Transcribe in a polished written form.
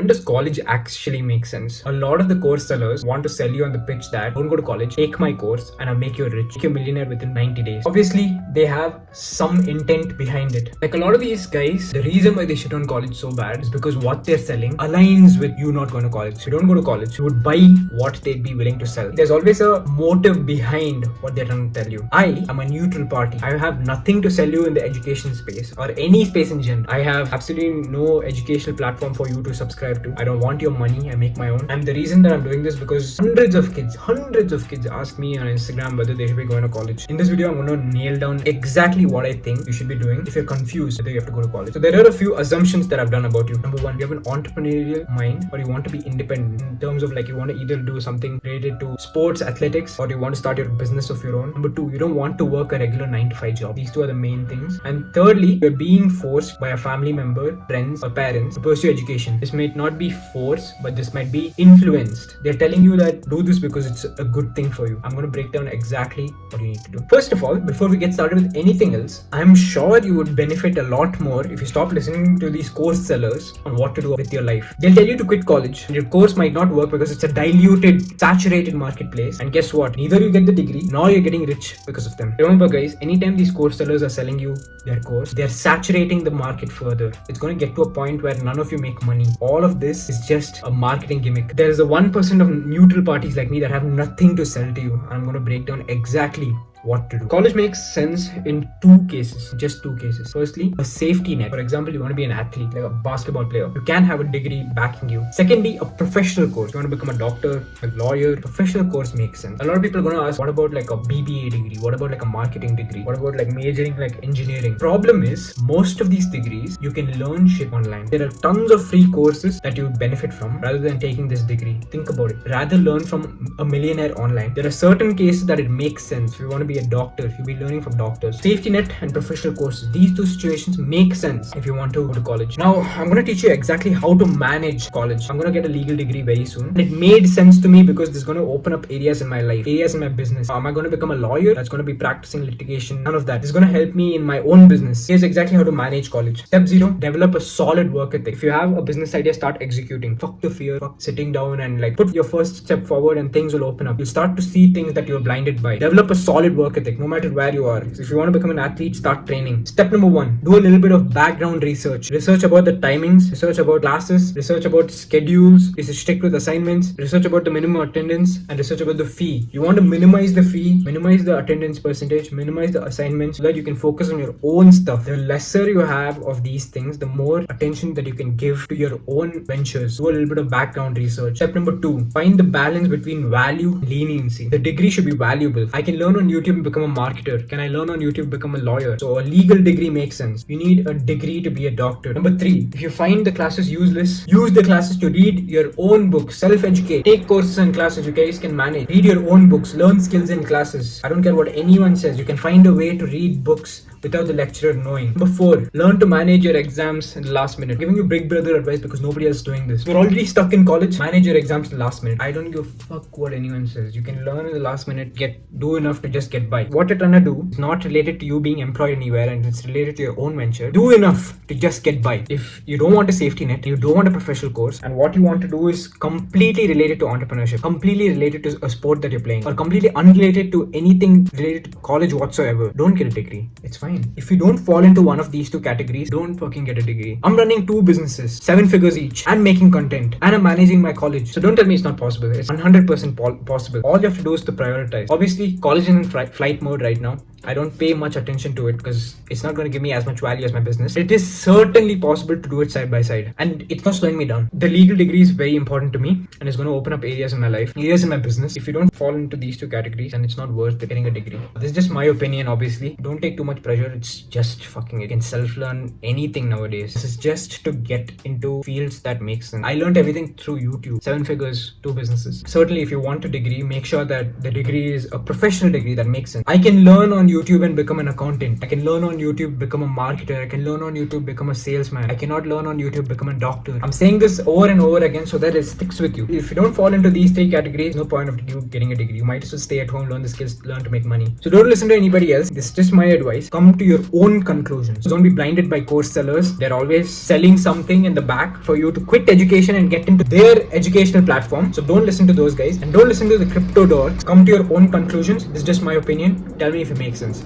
When does college actually make sense? A lot of the course sellers want to sell you on the pitch that don't go to college, take my course, and I'll make you rich, make you a millionaire within 90 days. Obviously, they have some intent behind it. Like a lot of these guys, the reason why they shit on college so bad is because what they're selling aligns with you not going to college. So you don't go to college, you would buy what they'd be willing to sell. There's always a motive behind what they're trying to tell you. I am a neutral party. I have nothing to sell you in the education space or any space in general. I have absolutely no educational platform for you to subscribe to. I don't want your money. I make my own. And the reason that I'm doing this because hundreds of kids ask me on Instagram whether they should be going to college. In this video, I'm going to nail down exactly what I think you should be doing if you're confused whether you have to go to college. So there are a few assumptions that I've done about you. Number one, you have an entrepreneurial mind, or you want to be independent in terms of like you want to either do something related to sports, athletics, or you want to start your business of your own. Number two, you don't want to work a regular 9 to 5 job. These two are the main things. And thirdly, you're being forced by a family member, friends, or parents to pursue education. This may not be force, but this might be influenced. They're telling you that do this because it's a good thing for you. I'm going to break down exactly what you need to do. First of all, before we get started with anything else, I'm sure you would benefit a lot more if you stop listening to these course sellers on what to do with your life. They'll tell you to quit college. Your course might not work because it's a diluted, saturated marketplace. And guess what? Neither you get the degree nor you're getting rich because of them. Remember guys, anytime these course sellers are selling you their course, they're saturating the market further. It's going to get to a point where none of you make money. All of this is just a marketing gimmick. There is a 1% of neutral parties like me that have nothing to sell to you. I'm going to break down exactly what to do. College makes sense in just two cases. Firstly, a safety net. For example, you want to be an athlete, like a basketball player. You can have a degree backing you. Secondly, a professional course. You want to become a doctor, a lawyer. Professional course makes sense. A lot of people are going to ask, what about like a BBA degree? What about like a marketing degree? What about like majoring like engineering? Problem is, most of these degrees, you can learn shit online. There are tons of free courses that you would benefit from rather than taking this degree. Think about it. Rather learn from a millionaire online. There are certain cases that it makes sense. If you want to be a doctor, you'll be learning from doctors. Safety net and professional courses. These two situations make sense if you want to go to college. Now, I'm going to teach you exactly how to manage college. I'm going to get a legal degree very soon. And it made sense to me because this is going to open up areas in my life, areas in my business. Am I going to become a lawyer? That's going to be practicing litigation. None of that. This is going to help me in my own business. Here's exactly how to manage college. Step 0, develop a solid work ethic. If you have a business idea, start executing. Fuck the fear. Fuck sitting down and like put your first step forward and things will open up. You'll start to see things that you're blinded by. Develop a solid work ethic no matter where you are. If you want to become an athlete, start training. Step number 1, do a little bit of background research. Research about the timings, research about classes, research about schedules, strict with assignments, research about the minimum attendance, and research about the fee. You want to minimize the fee, minimize the attendance percentage, minimize the assignments so that you can focus on your own stuff. The lesser you have of these things, the more attention that you can give to your own ventures. Do a little bit of background research. Step number 2, find the balance between value and leniency. The degree should be valuable. I can learn on YouTube and become a marketer. Can I learn on YouTube, become a lawyer? So a legal degree makes sense. You need a degree to be a doctor. Number 3, if you find the classes useless, use the classes to read your own books, self-educate, take courses and classes you guys can manage, read your own books, learn skills in classes. I don't care what anyone says, you can find a way to read books without the lecturer knowing. Number 4, learn to manage your exams in the last minute. I'm giving you big brother advice because nobody else is doing this. You're already stuck in college, manage your exams in the last minute. I don't give a fuck what anyone says. You can learn in the last minute, do enough to just get by. What you're trying to do is not related to you being employed anywhere and it's related to your own venture. Do enough to just get by. If you don't want a safety net, you don't want a professional course, and what you want to do is completely related to entrepreneurship, completely related to a sport that you're playing, or completely unrelated to anything related to college whatsoever, don't get a degree. It's fine. If you don't fall into one of these two categories, don't fucking get a degree. I'm running 2 businesses, 7 figures each, and making content, and I'm managing my college. So don't tell me it's not possible. It's 100% possible. All you have to do is to prioritize. Obviously, college is in flight mode right now. I don't pay much attention to it because it's not going to give me as much value as my business. It is certainly possible to do it side by side, and it's not slowing me down. The legal degree is very important to me and it's going to open up areas in my life, areas in my business. If you don't fall into these 2 categories, then it's not worth getting a degree. This is just my opinion, obviously. Don't take too much pressure. It's just fucking, you can self-learn anything nowadays. This is just to get into fields that make sense. I learned everything through YouTube. 7 figures, 2 businesses. Certainly, if you want a degree, make sure that the degree is a professional degree that makes sense. I can learn on YouTube and become an accountant. I can learn on YouTube, become a marketer. I can learn on YouTube, become a salesman. I cannot learn on YouTube, become a doctor. I'm saying this over and over again so that it sticks with you. If you don't fall into these three categories, no point of you getting a degree. You might as well stay at home, learn the skills, learn to make money. So don't listen to anybody else. This is just my advice. Come to your own conclusions. Don't be blinded by course sellers. They're always selling something in the back for you to quit education and get into their educational platform. So don't listen to those guys and don't listen to the crypto dorks. Come to your own conclusions. This is just my opinion. Tell me if it makes sense.